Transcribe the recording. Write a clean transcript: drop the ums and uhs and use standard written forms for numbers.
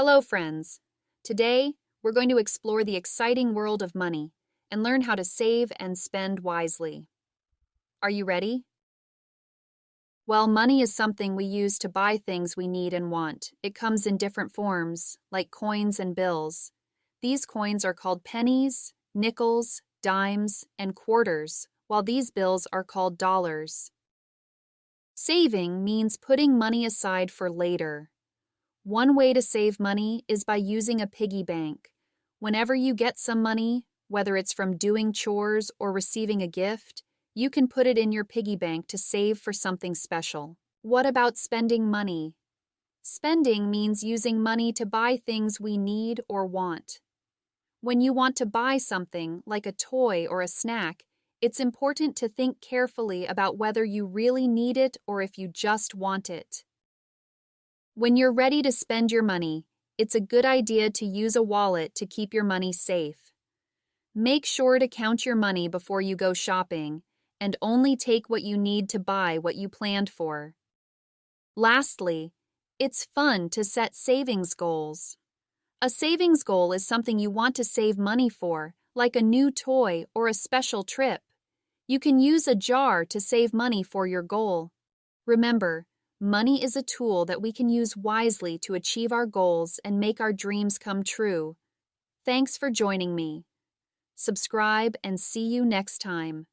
Hello, friends. Today, we're going to explore the exciting world of money and learn how to save and spend wisely. Are you ready? Well, money is something we use to buy things we need and want. It comes in different forms, like coins and bills. These coins are called pennies, nickels, dimes, and quarters, while these bills are called dollars. Saving means putting money aside for later. One way to save money is by using a piggy bank. Whenever you get some money, whether it's from doing chores or receiving a gift, you can put it in your piggy bank to save for something special. What about spending money? Spending means using money to buy things we need or want. When you want to buy something, like a toy or a snack, it's important to think carefully about whether you really need it or if you just want it. When you're ready to spend your money, it's a good idea to use a wallet to keep your money safe. Make sure to count your money before you go shopping, and only take what you need to buy what you planned for. Lastly, it's fun to set savings goals. A savings goal is something you want to save money for, like a new toy or a special trip. You can use a jar to save money for your goal. Remember, money is a tool that we can use wisely to achieve our goals and make our dreams come true. Thanks for joining me. Subscribe and see you next time.